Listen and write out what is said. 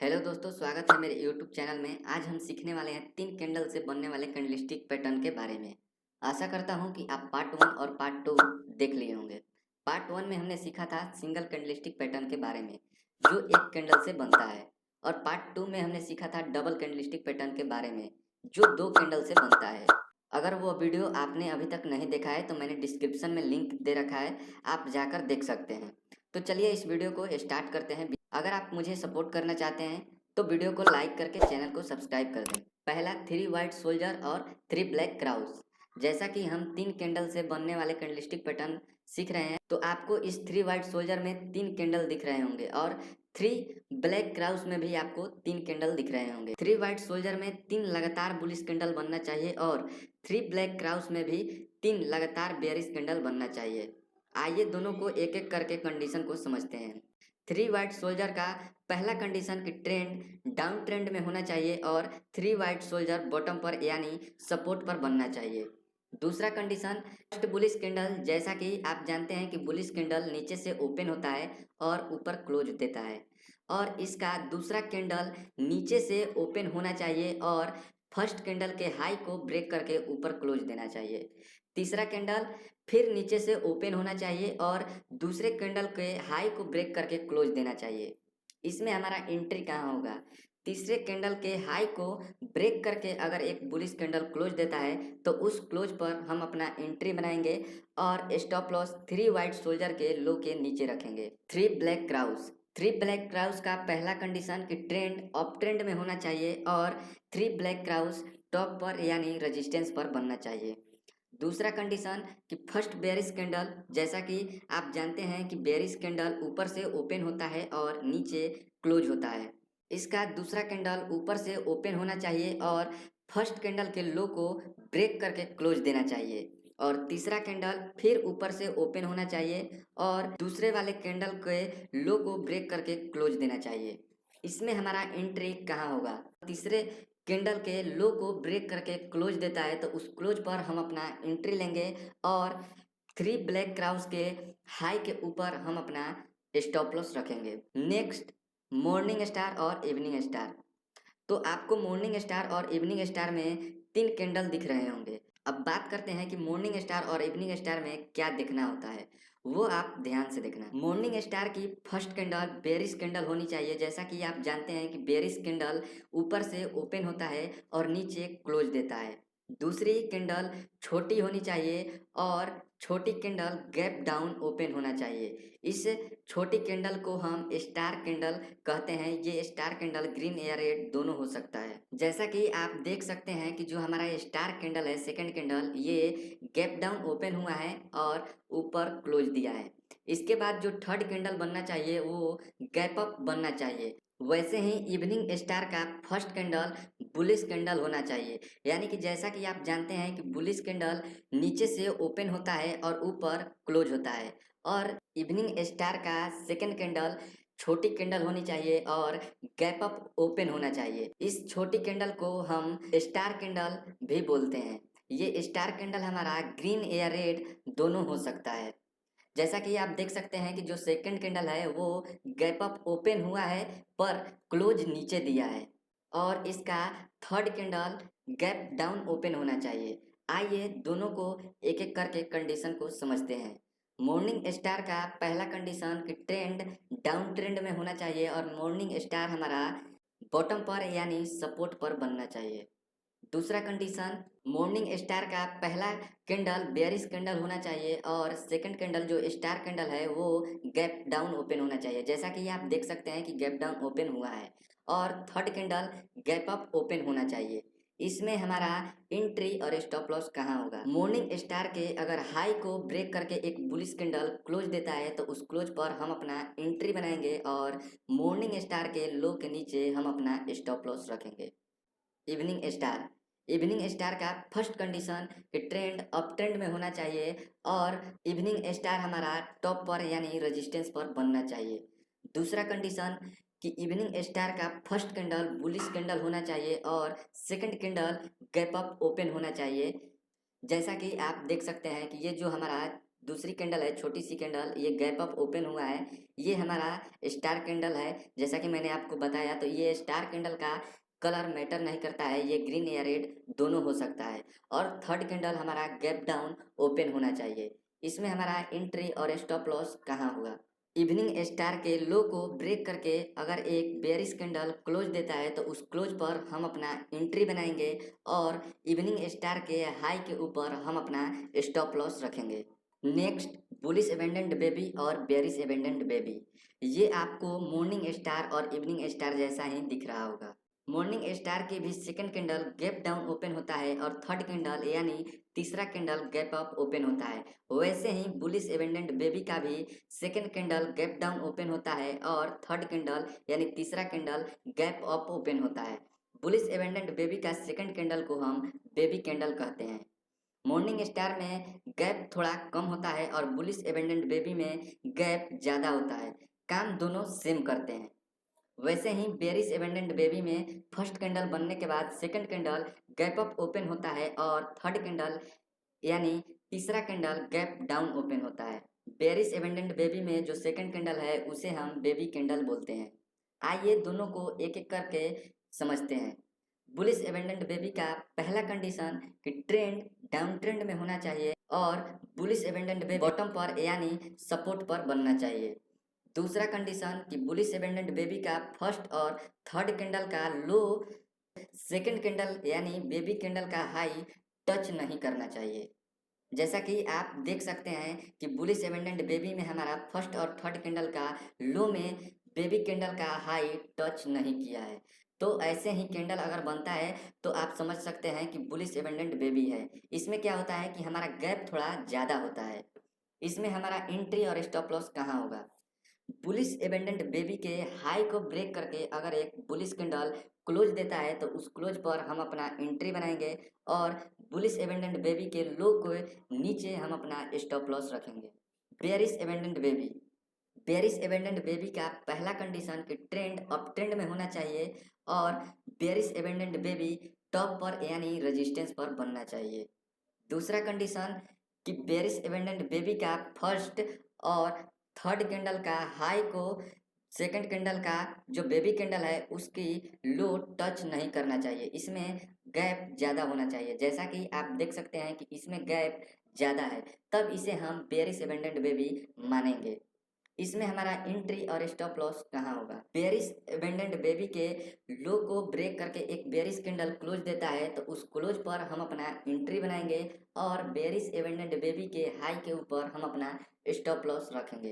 Hello दोस्तों, स्वागत है मेरे YouTube चैनल में। आज हम सीखने वाले हैं 3 कैंडल से बनने वाले कैंडलस्टिक पैटर्न के बारे में। आशा करता हूं कि आप पार्ट 1 और पार्ट 2 देख लिए होंगे। पार्ट 1 में हमने सीखा था सिंगल कैंडलस्टिक पैटर्न के बारे में, जो एक कैंडल से बनता है। और पार्ट 2 में हमने सीखा था डबल कैंडलस्टिक पैटर्न के बारे में, जो 2 कैंडल से बनता है। अगर वो वीडियो आपने अभी तक नहीं देखा है तो मैंने डिस्क्रिप्शन में लिंक दे रखा है, आप जाकर देख सकते हैं। तो चलिए इस वीडियो को स्टार्ट करते हैं। अगर आप मुझे सपोर्ट करना चाहते हैं तो वीडियो को लाइक करके चैनल को सब्सक्राइब कर दें। पहला 3 वाइट सोल्जर और 3 ब्लैक क्राउस। जैसा कि हम 3 कैंडल से बनने वाले कैंडलस्टिक पैटर्न सीख रहे हैं, तो आपको इस 3 वाइट सोल्जर में 3 कैंडल दिख रहे होंगे और 3 ब्लैक क्राउस में भी आपको 3 कैंडल दिख रहे होंगे। 3 वाइट सोल्जर में 3 लगातार बुलिश कैंडल बनना चाहिए और 3 ब्लैक क्राउस में भी 3 लगातार बेयरिश कैंडल बनना चाहिए। आइए दोनों को एक एक करके कंडीशन को समझते हैं। 3 वाइट सोल्जर का पहला कंडीशन की ट्रेंड डाउन ट्रेंड में होना चाहिए और 3 वाइट सोल्जर बॉटम पर यानी सपोर्ट पर बनना चाहिए। दूसरा कंडीशन फर्स्ट बुलिश कैंडल, जैसा कि आप जानते हैं कि बुलिश कैंडल नीचे से ओपन होता है और ऊपर क्लोज देता है, और इसका दूसरा कैंडल नीचे से ओपन होना चाहिए और फर्स्ट कैंडल के हाई को ब्रेक करके ऊपर क्लोज देना चाहिए। तीसरा कैंडल फिर नीचे से ओपन होना चाहिए और दूसरे कैंडल के हाई को ब्रेक करके क्लोज देना चाहिए। इसमें हमारा एंट्री कहाँ होगा? तीसरे कैंडल के हाई को ब्रेक करके अगर एक बुलिश कैंडल क्लोज देता है तो उस क्लोज पर हम अपना एंट्री बनाएंगे और स्टॉप लॉस 3 वाइट सोल्जर के लो के नीचे रखेंगे। 3 ब्लैक क्राउस। 3 ब्लैक क्राउस का पहला कंडीशन कि ट्रेंड अप ट्रेंड में होना चाहिए और 3 ब्लैक क्राउस टॉप पर यानी रेजिस्टेंस पर बनना चाहिए। दूसरा कंडीशन कि फर्स्ट बेयरिश कैंडल, जैसा कि आप जानते हैं कि बेयरिश कैंडल ऊपर से ओपन होता है और नीचे क्लोज होता है। इसका दूसरा कैंडल ऊपर से ओपन होना चाहिए और फर्स्ट कैंडल के लो को ब्रेक करके क्लोज देना चाहिए, और तीसरा कैंडल फिर ऊपर से ओपन होना चाहिए और दूसरे वाले कैंडल के लो को ब्रेक करके क्लोज देना चाहिए। इसमें हमारा एंट्री कहाँ होगा? तीसरे कैंडल के लो को ब्रेक करके क्लोज देता है तो उस क्लोज पर हम अपना एंट्री लेंगे और 3 ब्लैक क्राउस के हाई के ऊपर हम अपना स्टॉप लॉस रखेंगे। नेक्स्ट, मॉर्निंग स्टार और इवनिंग स्टार। तो आपको मॉर्निंग स्टार और इवनिंग स्टार में 3 कैंडल दिख रहे होंगे। अब बात करते हैं कि मॉर्निंग स्टार और इवनिंग स्टार में क्या देखना होता है, वो आप ध्यान से देखना। मॉर्निंग स्टार की फर्स्ट कैंडल बेयरिश कैंडल होनी चाहिए, जैसा कि आप जानते हैं कि बेयरिश कैंडल ऊपर से ओपन होता है और नीचे क्लोज देता है। दूसरी कैंडल छोटी होनी चाहिए और छोटी कैंडल गैप डाउन ओपन होना चाहिए। इस छोटी कैंडल को हम स्टार कैंडल कहते हैं। ये स्टार कैंडल ग्रीन या रेड दोनों हो सकता है। जैसा कि आप देख सकते हैं कि जो हमारा स्टार कैंडल है, सेकंड कैंडल, ये गैप डाउन ओपन हुआ है और ऊपर क्लोज दिया है। इसके बाद जो थर्ड कैंडल बनना चाहिए वो गैप अप बनना चाहिए। वैसे ही इवनिंग स्टार का फर्स्ट कैंडल बुलिश कैंडल होना चाहिए, यानी कि जैसा कि आप जानते हैं कि बुलिश कैंडल नीचे से ओपन होता है और ऊपर क्लोज होता है, और इवनिंग स्टार का सेकंड कैंडल छोटी कैंडल होनी चाहिए और गैप अप ओपन होना चाहिए। इस छोटी कैंडल को हम स्टार कैंडल भी बोलते हैं। ये स्टार कैंडल हमारा ग्रीन या रेड दोनों हो सकता है। जैसा कि आप देख सकते हैं कि जो सेकंड कैंडल है वो गैप अप ओपन हुआ है पर क्लोज नीचे दिया है, और इसका third candle gap down open होना चाहिए। आइए दोनों को एक एक करके कंडीशन को समझते हैं। मॉर्निंग स्टार का पहला कंडीशन कि ट्रेंड डाउन ट्रेंड में होना चाहिए और मॉर्निंग स्टार हमारा बॉटम पर यानी सपोर्ट पर बनना चाहिए। दूसरा कंडीशन, मॉर्निंग स्टार का पहला कैंडल बेयरिश कैंडल होना चाहिए और सेकंड कैंडल जो स्टार कैंडल है वो गैप डाउन ओपन होना चाहिए, जैसा कि आप देख सकते हैं कि गैप डाउन ओपन हुआ है, और third candle gap up open होना चाहिए। इसमें हमारा एंट्री और स्टॉप लॉस कहाँ होगा? मॉर्निंग स्टार के अगर हाई को ब्रेक करके एक बुलिश कैंडल क्लोज देता है तो उस क्लोज पर हम अपना एंट्री बनाएंगे और मॉर्निंग स्टार के लो के नीचे हम अपना स्टॉप लॉस रखेंगे। Evening star. इवनिंग स्टार का फर्स्ट कंडीशन कि ट्रेंड अप ट्रेंड में होना चाहिए और इवनिंग स्टार हमारा टॉप पर यानी रेजिस्टेंस पर बनना चाहिए। दूसरा कंडीशन कि इवनिंग स्टार का फर्स्ट कैंडल बुलिश कैंडल होना चाहिए और second candle gap up open होना चाहिए। जैसा कि आप देख सकते हैं कि ये जो हमारा दूसरी कैंडल है छोटी सी कैंडल, ये गैप अप ओपन हुआ है, ये हमारा स्टार कैंडल है। जैसा कि मैंने आपको बताया, तो ये स्टार कैंडल का कलर मैटर नहीं करता है, ये ग्रीन या रेड दोनों हो सकता है। और थर्ड कैंडल हमारा गैप डाउन ओपन होना चाहिए। इसमें हमारा एंट्री और स्टॉप लॉस कहाँ होगा? इवनिंग स्टार के लो को ब्रेक करके अगर एक बेयरिश कैंडल क्लोज देता है तो उस क्लोज पर हम अपना एंट्री बनाएंगे और इवनिंग स्टार के हाई के ऊपर हम अपना स्टॉप लॉस रखेंगे। नेक्स्ट, बुलिश एबेंडेंट बेबी और बेयरिश एबेंडेंट बेबी। ये आपको मॉर्निंग स्टार और इवनिंग स्टार जैसा ही दिख रहा होगा। मॉर्निंग स्टार की भी second candle gap down open होता है और थर्ड कैंडल यानी तीसरा कैंडल गैप अप ओपन होता है। वैसे ही बुलिश एबेंडेंट बेबी का भी second candle gap down open होता है और थर्ड कैंडल यानी तीसरा कैंडल गैप अप ओपन होता है। बुलिश एबेंडेंट बेबी का सेकंड कैंडल को हम बेबी कैंडल कहते हैं। मॉर्निंग स्टार में गैप थोड़ा कम होता है और बुलिश एबेंडेंट बेबी में गैप ज़्यादा होता है। काम दोनों सेम करते हैं। वैसे ही बेरिश एबेंडेंट बेबी में फर्स्ट कैंडल बनने के बाद second candle gap up open होता है और थर्ड कैंडल यानी तीसरा कैंडल गैप डाउन ओपन होता है। बेरिश एबेंडेंट बेबी में जो सेकंड कैंडल है उसे हम बेबी कैंडल बोलते हैं। आइए दोनों को एक एक करके समझते हैं। बुलिश एबेंडेंट बेबी का पहला कंडीशन कि ट्रेंड डाउन ट्रेंड में होना चाहिए और बुलिश एबेंडेंट बेबी बॉटम पर यानी सपोर्ट पर बनना चाहिए। दूसरा कंडीशन कि बुलिश एबेंडेंट बेबी का फर्स्ट और थर्ड कैंडल का लो सेकंड कैंडल यानी बेबी कैंडल का हाई टच नहीं करना चाहिए। जैसा कि आप देख सकते हैं कि बुलिश एबेंडेंट बेबी में हमारा फर्स्ट और थर्ड कैंडल का लो में बेबी कैंडल का हाई टच नहीं किया है। तो ऐसे ही कैंडल अगर बनता है तो आप समझ सकते हैं कि बुलिश एबेंडेंट बेबी है। इसमें क्या होता है कि हमारा गैप थोड़ा ज़्यादा होता है। इसमें हमारा एंट्री और स्टॉप लॉस कहाँ होगा? बुलिश एबेंडेंट बेबी के हाई को ब्रेक करके अगर एक बुलिश कैंडल क्लोज देता है तो उस क्लोज पर हम अपना एंट्री बनाएंगे और बुलिश एबेंडेंट बेबी के लो को नीचे हम अपना स्टॉप लॉस रखेंगे। Bearish abandoned baby. Bearish abandoned baby का पहला कंडीशन कि ट्रेंड अप ट्रेंड में होना चाहिए और बेयरिश एबेंडेंट बेबी टॉप पर यानी रेजिस्टेंस पर बनना चाहिए। दूसरा कंडीशन कि बेरिश एबेंडेंट बेबी का फर्स्ट और थर्ड कैंडल का हाई को सेकंड कैंडल का जो बेबी कैंडल है उसकी लो टच नहीं करना चाहिए। इसमें गैप ज़्यादा होना चाहिए। जैसा कि आप देख सकते हैं कि इसमें गैप ज़्यादा है, तब इसे हम बेरिश एबेंडेंट बेबी मानेंगे। इसमें हमारा एंट्री और स्टॉप लॉस कहाँ होगा? बेरिश एबेंडेंट बेबी के लो को ब्रेक करके एक बेरिश कैंडल क्लोज देता है तो उस क्लोज पर हम अपना एंट्री बनाएंगे और बेरिश एबेंडेंट बेबी के हाई के ऊपर हम अपना स्टॉप लॉस रखेंगे।